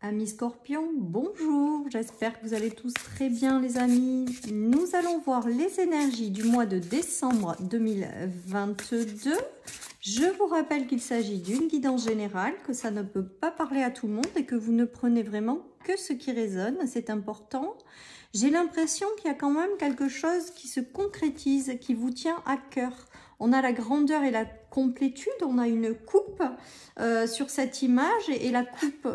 Amis Scorpions, bonjour, j'espère que vous allez tous très bien les amis. Nous allons voir les énergies du mois de décembre 2022. Je vous rappelle qu'il s'agit d'une guidance générale, que ça ne peut pas parler à tout le monde et que vous ne prenez vraiment que ce qui résonne, c'est important. J'ai l'impression qu'il y a quand même quelque chose qui se concrétise, qui vous tient à cœur. On a la grandeur et la complétude, on a une coupe sur cette image et la coupe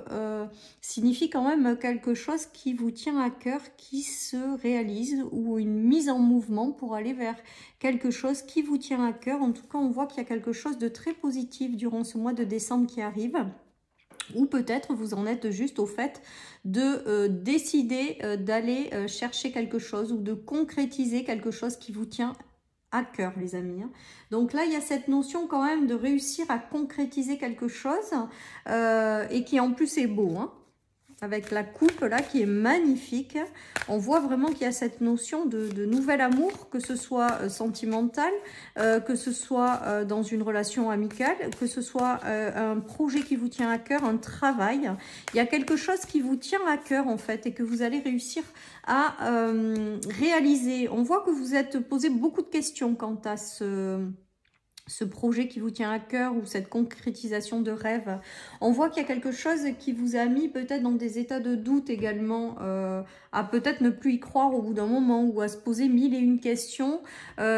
signifie quand même quelque chose qui vous tient à cœur, qui se réalise ou une mise en mouvement pour aller vers quelque chose qui vous tient à cœur. En tout cas, on voit qu'il y a quelque chose de très positif durant ce mois de décembre qui arrive. Ou peut-être vous en êtes juste au fait de décider d'aller chercher quelque chose ou de concrétiser quelque chose qui vous tient à cœur les amis. Donc là il y a cette notion quand même de réussir à concrétiser quelque chose et qui en plus est beau avec la coupe là qui est magnifique. On voit vraiment qu'il y a cette notion de nouvel amour, que ce soit sentimental, que ce soit dans une relation amicale, que ce soit un projet qui vous tient à cœur, un travail. Il y a quelque chose qui vous tient à cœur en fait et que vous allez réussir à réaliser. On voit que vous êtes posé beaucoup de questions quant à ce projet qui vous tient à cœur ou cette concrétisation de rêve. On voit qu'il y a quelque chose qui vous a mis peut-être dans des états de doute également, à peut-être ne plus y croire au bout d'un moment ou à se poser mille et une questions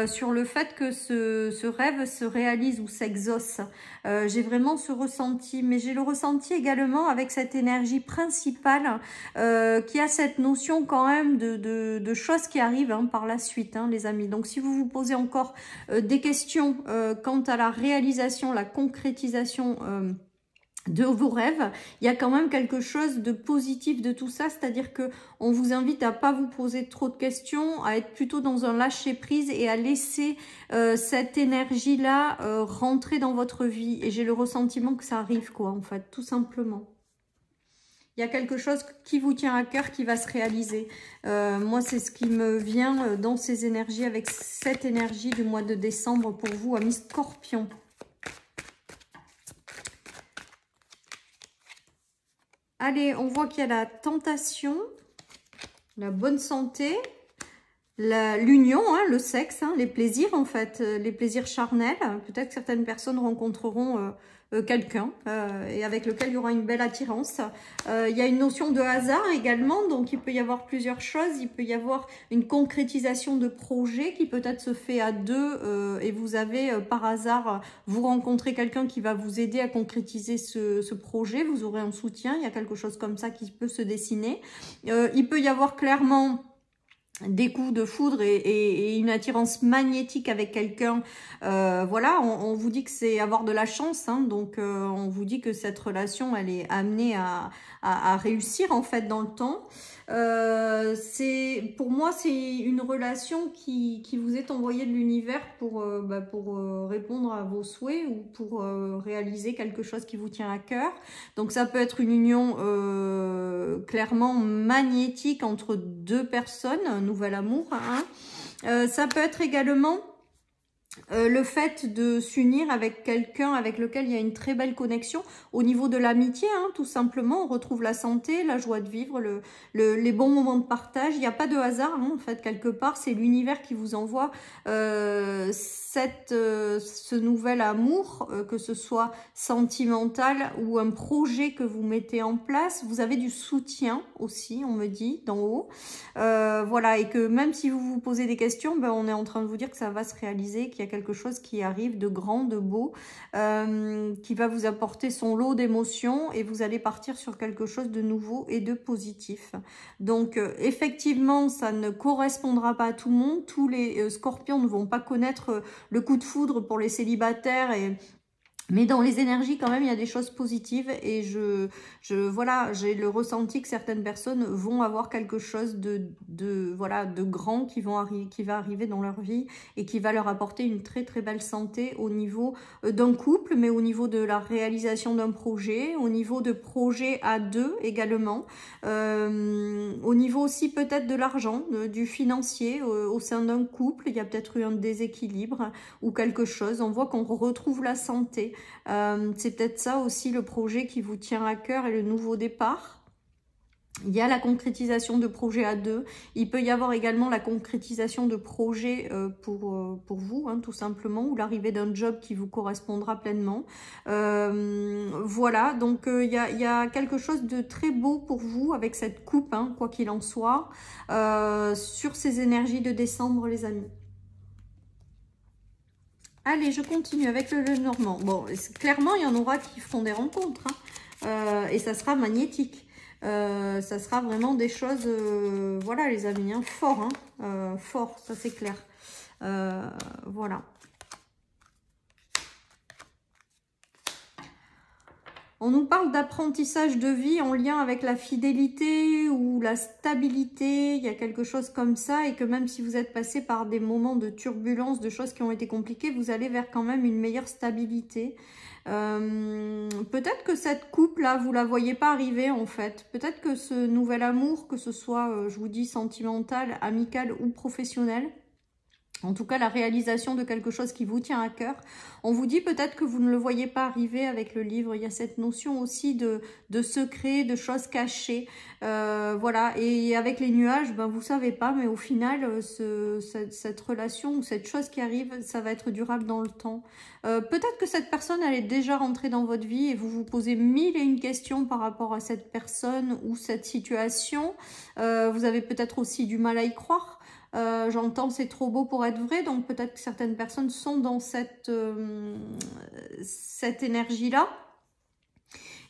sur le fait que ce rêve se réalise ou s'exauce. J'ai vraiment ce ressenti, mais j'ai le ressenti également avec cette énergie principale qui a cette notion quand même de choses qui arrivent par la suite, les amis. Donc si vous vous posez encore des questions quant à la réalisation, la concrétisation de vos rêves, il y a quand même quelque chose de positif de tout ça, c'est-à-dire que on vous invite à pas vous poser trop de questions, à être plutôt dans un lâcher prise et à laisser cette énergie-là rentrer dans votre vie. Et j'ai le ressentiment que ça arrive quoi, en fait, tout simplement. Il y a quelque chose qui vous tient à cœur qui va se réaliser. Moi, c'est ce qui me vient dans ces énergies, avec cette énergie du mois de décembre pour vous, amis Scorpions. Allez, on voit qu'il y a la tentation, la bonne santé, l'union, le sexe, les plaisirs en fait, les plaisirs charnels. Peut-être que certaines personnes rencontreront quelqu'un et avec lequel il y aura une belle attirance. Il y a une notion de hasard également, donc il peut y avoir plusieurs choses. Il peut y avoir une concrétisation de projet qui peut-être se fait à deux et vous avez par hasard, vous rencontrez quelqu'un qui va vous aider à concrétiser ce projet. Vous aurez un soutien, il y a quelque chose comme ça qui peut se dessiner. Il peut y avoir clairement des coups de foudre et une attirance magnétique avec quelqu'un. Voilà, on vous dit que c'est avoir de la chance, donc on vous dit que cette relation, elle est amenée à réussir en fait dans le temps. Pour moi, c'est une relation qui vous est envoyée de l'univers pour répondre à vos souhaits ou pour réaliser quelque chose qui vous tient à cœur. Donc ça peut être une union clairement magnétique entre deux personnes, un nouvel amour. Ça peut être également le fait de s'unir avec quelqu'un avec lequel il y a une très belle connexion au niveau de l'amitié, tout simplement. On retrouve la santé, la joie de vivre, les bons moments de partage. Il n'y a pas de hasard, en fait, quelque part. C'est l'univers qui vous envoie ce nouvel amour, que ce soit sentimental ou un projet que vous mettez en place. Vous avez du soutien aussi, on me dit, d'en haut. Voilà, et que même si vous vous posez des questions, on est en train de vous dire que ça va se réaliser, qu'il y a quelque chose qui arrive de grand, de beau, qui va vous apporter son lot d'émotions et vous allez partir sur quelque chose de nouveau et de positif. Donc effectivement, ça ne correspondra pas à tout le monde. Tous les scorpions ne vont pas connaître le coup de foudre pour les célibataires mais dans les énergies, quand même, il y a des choses positives et voilà, j'ai le ressenti que certaines personnes vont avoir quelque chose de grand qui va arriver dans leur vie et qui va leur apporter une très très belle santé au niveau d'un couple, mais au niveau de la réalisation d'un projet, au niveau de projets à deux également, au niveau aussi peut-être de l'argent, du financier au sein d'un couple, il y a peut-être eu un déséquilibre ou quelque chose. On voit qu'on retrouve la santé. C'est peut-être ça aussi le projet qui vous tient à cœur et le nouveau départ. Il y a la concrétisation de projets à deux. Il peut y avoir également la concrétisation de projets pour vous, hein, tout simplement, ou l'arrivée d'un job qui vous correspondra pleinement. Voilà, donc il y a quelque chose de très beau pour vous avec cette coupe, hein, quoi qu'il en soit, sur ces énergies de décembre, les amis. Allez, je continue avec le Normand. Bon, clairement, il y en aura qui feront des rencontres, hein, et ça sera magnétique. Ça sera vraiment des choses, voilà les amis, hein, fort, hein, fort, ça c'est clair. Voilà. On nous parle d'apprentissage de vie en lien avec la fidélité ou la stabilité, il y a quelque chose comme ça, et que même si vous êtes passé par des moments de turbulence, de choses qui ont été compliquées, vous allez vers quand même une meilleure stabilité. Peut-être que cette coupe-là, vous la voyez pas arriver en fait. Peut-être que ce nouvel amour, que ce soit, je vous dis, sentimental, amical ou professionnel, en tout cas, la réalisation de quelque chose qui vous tient à cœur. On vous dit peut-être que vous ne le voyez pas arriver avec le livre. Il y a cette notion aussi de secret, de choses cachées. Voilà. Et avec les nuages, ben, vous savez pas, mais au final, cette relation ou cette chose qui arrive, ça va être durable dans le temps. Peut-être que cette personne, elle est déjà rentrée dans votre vie et vous vous posez mille et une questions par rapport à cette personne ou cette situation. Vous avez peut-être aussi du mal à y croire. J'entends c'est trop beau pour être vrai, donc peut-être que certaines personnes sont dans cette énergie-là.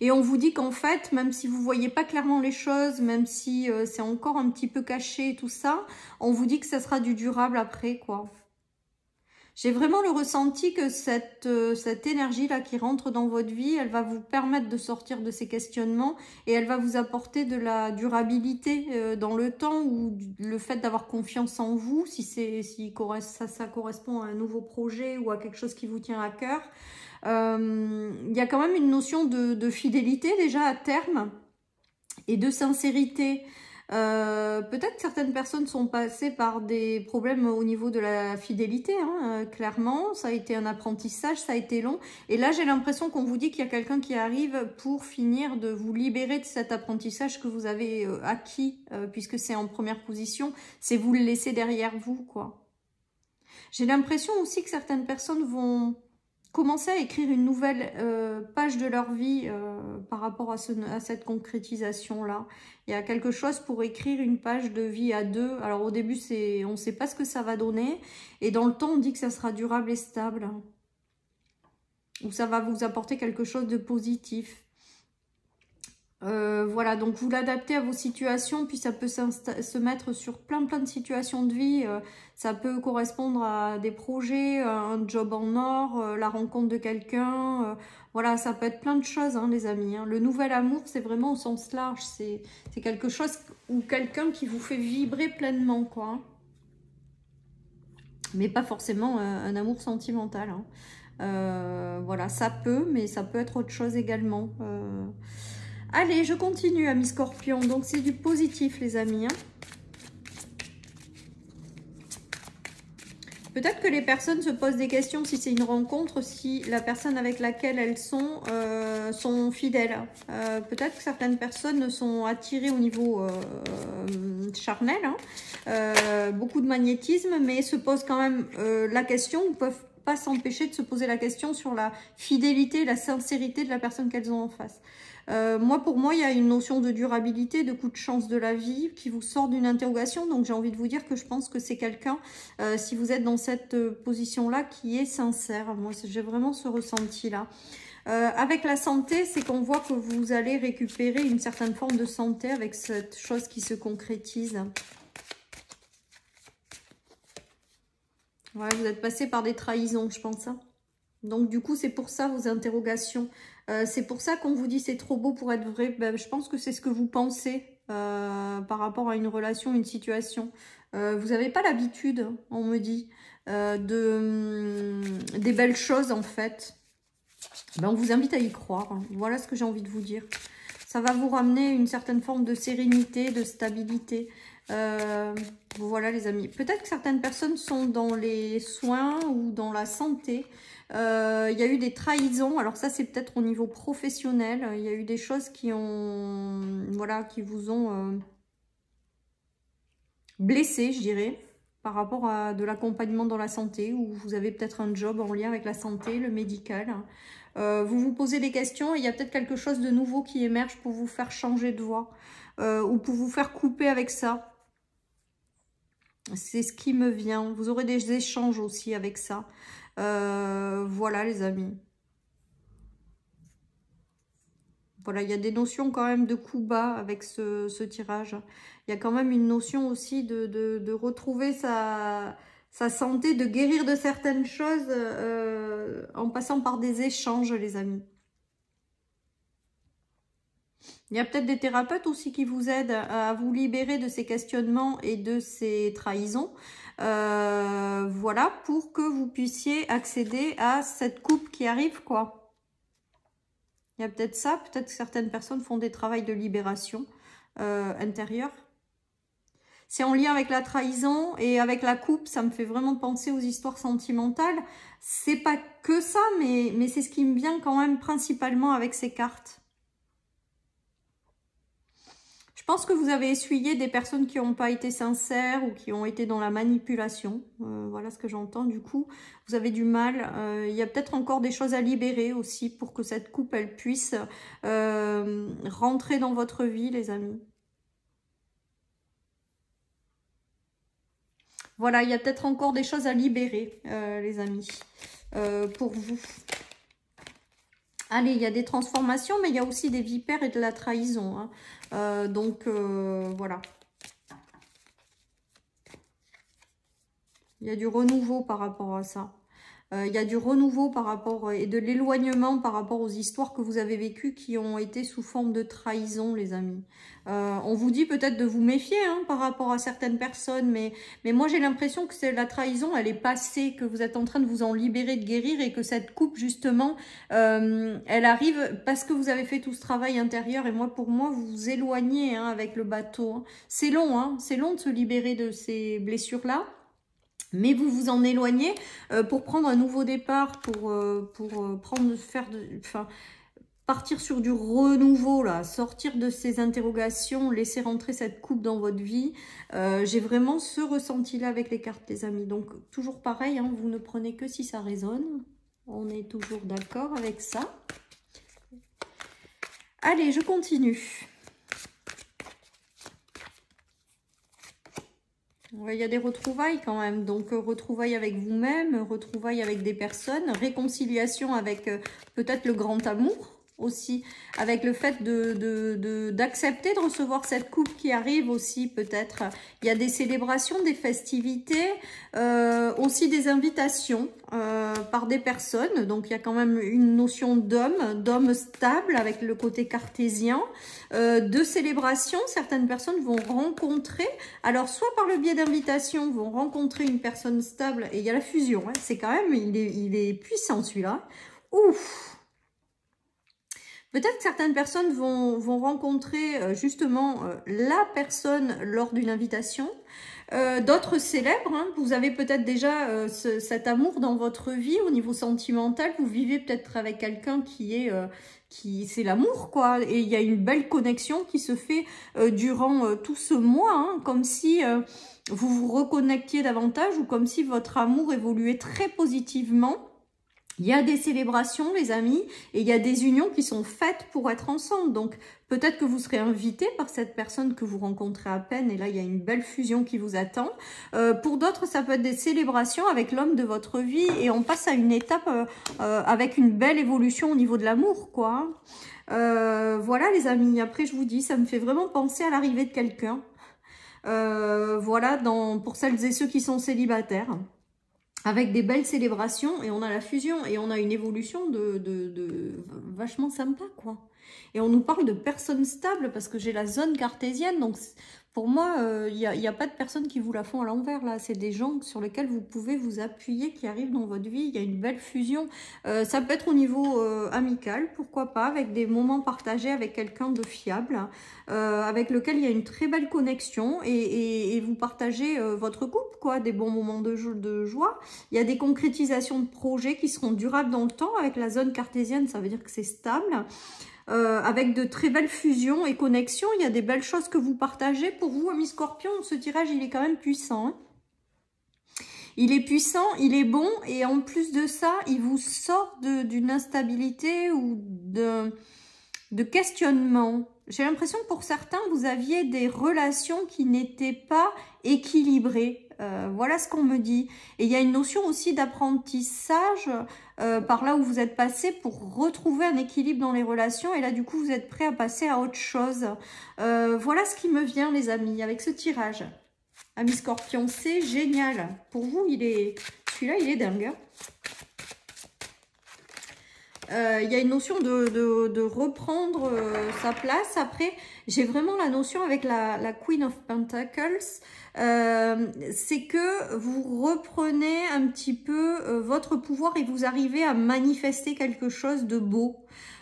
Et on vous dit qu'en fait, même si vous voyez pas clairement les choses, même si c'est encore un petit peu caché et tout ça, on vous dit que ça sera du durable après, quoi. J'ai vraiment le ressenti que cette énergie-là qui rentre dans votre vie, elle va vous permettre de sortir de ces questionnements et elle va vous apporter de la durabilité dans le temps, ou le fait d'avoir confiance en vous, si ça correspond à un nouveau projet ou à quelque chose qui vous tient à cœur. Il y a quand même une notion de fidélité déjà à terme et de sincérité. Peut-être que certaines personnes sont passées par des problèmes au niveau de la fidélité, hein, clairement. Ça a été un apprentissage, ça a été long. Et là, j'ai l'impression qu'on vous dit qu'il y a quelqu'un qui arrive pour finir de vous libérer de cet apprentissage que vous avez acquis, puisque c'est en première position. C'est vous le laisser derrière vous, quoi. J'ai l'impression aussi que certaines personnes vont commencer à écrire une nouvelle page de leur vie par rapport à cette concrétisation-là. Il y a quelque chose pour écrire une page de vie à deux. Alors au début, on ne sait pas ce que ça va donner. Et dans le temps, on dit que ça sera durable et stable. Ou ça va vous apporter quelque chose de positif. Voilà, donc vous l'adaptez à vos situations, puis ça peut se mettre sur plein de situations de vie. Ça peut correspondre à des projets, un job en or, la rencontre de quelqu'un. Voilà, ça peut être plein de choses, hein, les amis. Hein. Le nouvel amour, c'est vraiment au sens large. C'est quelque chose ou quelqu'un qui vous fait vibrer pleinement, quoi. Hein. Mais pas forcément un amour sentimental. Hein. Voilà, ça peut, mais ça peut être autre chose également. Allez, je continue, amis Scorpion. Donc, c'est du positif, les amis. Hein. Peut-être que les personnes se posent des questions si c'est une rencontre, si la personne avec laquelle elles sont fidèles. Peut-être que certaines personnes sont attirées au niveau charnel. Hein. Beaucoup de magnétisme, mais se posent quand même la question, ou peuvent pas s'empêcher de se poser la question sur la fidélité, la sincérité de la personne qu'elles ont en face. Pour moi, il y a une notion de durabilité, de coup de chance de la vie qui vous sort d'une interrogation. Donc, j'ai envie de vous dire que je pense que c'est quelqu'un, si vous êtes dans cette position-là, qui est sincère. Moi, j'ai vraiment ce ressenti-là. Avec la santé, c'est qu'on voit que vous allez récupérer une certaine forme de santé avec cette chose qui se concrétise. Ouais, vous êtes passé par des trahisons, je pense. Hein. Donc, du coup, c'est pour ça vos interrogations. C'est pour ça qu'on vous dit c'est trop beau pour être vrai. Ben, je pense que c'est ce que vous pensez par rapport à une relation, une situation. Vous n'avez pas l'habitude, on me dit, des belles choses en fait. Ben, on vous invite à y croire. Voilà ce que j'ai envie de vous dire. Ça va vous ramener une certaine forme de sérénité, de stabilité. Voilà les amis. Peut-être que certaines personnes sont dans les soins ou dans la santé. Il y a eu des trahisons. Alors ça, c'est peut-être au niveau professionnel. Il y a eu des choses qui ont, voilà, qui vous ont blessé, je dirais, par rapport à de l'accompagnement dans la santé, ou vous avez peut-être un job en lien avec la santé, le médical. Vous vous posez des questions et il y a peut-être quelque chose de nouveau qui émerge pour vous faire changer de voie ou pour vous faire couper avec ça. C'est ce qui me vient. Vous aurez des échanges aussi avec ça. Voilà les amis. Voilà, il y a des notions quand même de coup bas avec ce tirage. Il y a quand même une notion aussi de retrouver sa santé, de guérir de certaines choses en passant par des échanges, les amis. Il y a peut-être des thérapeutes aussi qui vous aident à vous libérer de ces questionnements et de ces trahisons. Voilà, pour que vous puissiez accéder à cette coupe qui arrive, quoi. Il y a peut-être ça, peut-être que certaines personnes font des travaux de libération intérieure. C'est en lien avec la trahison et avec la coupe, ça me fait vraiment penser aux histoires sentimentales. C'est pas que ça, mais c'est ce qui me vient quand même principalement avec ces cartes. Je pense que vous avez essuyé des personnes qui n'ont pas été sincères ou qui ont été dans la manipulation. Voilà ce que j'entends. Du coup, vous avez du mal. Il y a peut-être encore des choses à libérer aussi pour que cette coupe, elle puisse rentrer dans votre vie, les amis. Voilà, il y a peut-être encore des choses à libérer, les amis, pour vous. Allez, il y a des transformations, mais il y a aussi des vipères et de la trahison. Hein. Donc, voilà. Il y a du renouveau par rapport à ça. Il y a du renouveau par rapport et de l'éloignement par rapport aux histoires que vous avez vécues qui ont été sous forme de trahison, les amis. On vous dit peut-être de vous méfier hein, par rapport à certaines personnes, mais moi j'ai l'impression que la trahison, elle est passée, que vous êtes en train de vous en libérer, de guérir et que cette coupe, justement, elle arrive parce que vous avez fait tout ce travail intérieur et pour moi, vous vous éloignez hein, avec le bateau. Hein. C'est long de se libérer de ces blessures-là. Mais vous vous en éloignez pour prendre un nouveau départ, pour partir sur du renouveau, là, sortir de ces interrogations, laisser rentrer cette coupe dans votre vie. J'ai vraiment ce ressenti-là avec les cartes, les amis. Donc, toujours pareil, hein, vous ne prenez que si ça résonne. On est toujours d'accord avec ça. Allez, je continue. Il y a des retrouvailles quand même, donc retrouvailles avec vous-même, retrouvailles avec des personnes, réconciliation avec peut-être le grand amour aussi, avec le fait d'accepter de recevoir cette coupe qui arrive aussi peut-être. Il y a des célébrations, des festivités, aussi des invitations par des personnes, donc il y a quand même une notion d'homme stable avec le côté cartésien, de célébration. Certaines personnes vont rencontrer, alors soit par le biais d'invitation, vont rencontrer une personne stable, et il y a la fusion, hein, c'est quand même, il est puissant celui-là. Ouf! Peut-être que certaines personnes vont rencontrer justement la personne lors d'une invitation. D'autres célèbrent, hein. Vous avez peut-être déjà cet amour dans votre vie au niveau sentimental. Vous vivez peut-être avec quelqu'un c'est l'amour, quoi. Et il y a une belle connexion qui se fait durant tout ce mois, hein, comme si vous vous reconnectiez davantage ou comme si votre amour évoluait très positivement. Il y a des célébrations, les amis, et il y a des unions qui sont faites pour être ensemble. Donc, peut-être que vous serez invité par cette personne que vous rencontrez à peine. Et là, il y a une belle fusion qui vous attend. Pour d'autres, ça peut être des célébrations avec l'homme de votre vie. Et on passe à une étape avec une belle évolution au niveau de l'amour, quoi. Voilà, les amis. Après, je vous dis, ça me fait vraiment penser à l'arrivée de quelqu'un. Voilà, pour celles et ceux qui sont célibataires. Avec des belles célébrations, et on a la fusion, et on a une évolution de vachement sympa, quoi. Et on nous parle de personnes stables parce que j'ai la zone cartésienne. Donc, pour moi, il n'y a pas de personnes qui vous la font à l'envers, là. C'est des gens sur lesquels vous pouvez vous appuyer, qui arrivent dans votre vie. Il y a une belle fusion. Ça peut être au niveau amical, pourquoi pas, avec des moments partagés avec quelqu'un de fiable, avec lequel il y a une très belle connexion. Et vous partagez votre couple, quoi, des bons moments de joie. Il y a des concrétisations de projets qui seront durables dans le temps. Avec la zone cartésienne, ça veut dire que c'est stable. Avec de très belles fusions et connexions, il y a des belles choses que vous partagez. Pour vous, amis Scorpion, ce tirage, il est quand même puissant. Hein. Il est puissant, il est bon, et en plus de ça, il vous sort d'une instabilité ou de questionnement. J'ai l'impression que pour certains, vous aviez des relations qui n'étaient pas équilibrées. Voilà ce qu'on me dit. Et il y a une notion aussi d'apprentissage par là où vous êtes passé pour retrouver un équilibre dans les relations. Et là, du coup, vous êtes prêt à passer à autre chose. Voilà ce qui me vient, les amis, avec ce tirage. Amis Scorpion, c'est génial. Pour vous, celui-là, il est dingue. Hein. Il y a une notion de reprendre sa place. Après, j'ai vraiment la notion avec la Queen of Pentacles. C'est que vous reprenez un petit peu votre pouvoir et vous arrivez à manifester quelque chose de beau.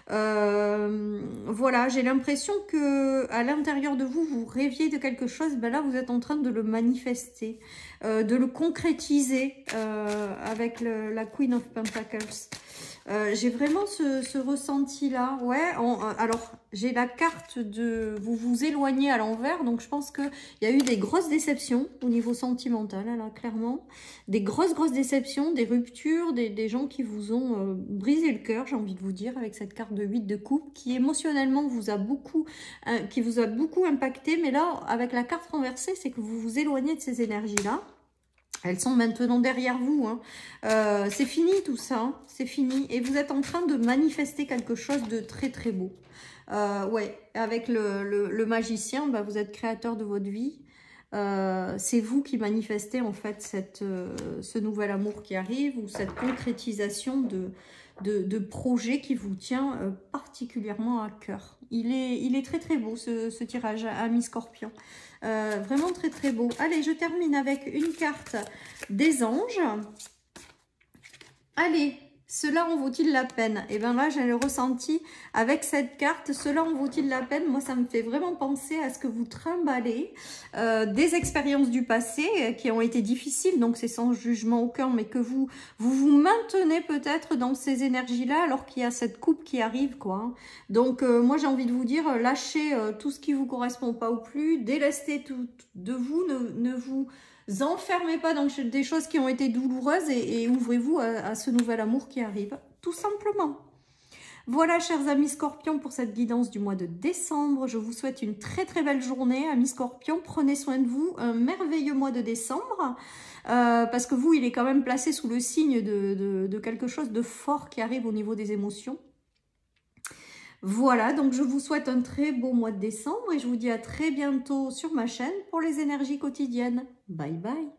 Voilà, j'ai l'impression que à l'intérieur de vous, vous rêviez de quelque chose. Ben là, vous êtes en train de le manifester, de le concrétiser avec la Queen of Pentacles. J'ai vraiment ce ressenti-là. Ouais, alors, j'ai la carte de vous vous éloignez à l'envers. Donc, je pense qu'il y a eu des grosses déceptions au niveau sentimental, là, clairement. Des grosses déceptions, des ruptures, des gens qui vous ont brisé le cœur, j'ai envie de vous dire, avec cette carte de 8 de coupe, qui émotionnellement vous a beaucoup impacté. Mais là, avec la carte renversée, c'est que vous vous éloignez de ces énergies-là. Elles sont maintenant derrière vous. Hein. C'est fini tout ça, hein. C'est fini. Et vous êtes en train de manifester quelque chose de très beau. Ouais, avec le magicien, bah, vous êtes créateur de votre vie. C'est vous qui manifestez en fait ce nouvel amour qui arrive ou cette concrétisation de projet qui vous tient particulièrement à cœur. Il est très beau ce tirage, ami Scorpion. Vraiment très beau. Allez, je termine avec une carte des anges. Allez, cela en vaut-il la peine? Et bien là, j'ai le ressenti avec cette carte. Cela en vaut-il la peine? Moi, ça me fait vraiment penser à ce que vous trimballez des expériences du passé qui ont été difficiles. Donc, c'est sans jugement aucun, mais que vous maintenez peut-être dans ces énergies-là alors qu'il y a cette coupe qui arrive, quoi. Donc, moi, j'ai envie de vous dire, lâchez tout ce qui vous correspond pas ou plus. Délestez tout de vous. Ne vous enfermez pas dans des choses qui ont été douloureuses et ouvrez-vous à ce nouvel amour qui arrive, tout simplement. Voilà, chers amis Scorpions, pour cette guidance du mois de décembre. Je vous souhaite une très belle journée, amis Scorpions. Prenez soin de vous, un merveilleux mois de décembre, parce que vous, il est quand même placé sous le signe de quelque chose de fort qui arrive au niveau des émotions. Voilà, donc je vous souhaite un très beau mois de décembre et je vous dis à très bientôt sur ma chaîne pour les énergies quotidiennes. Bye bye.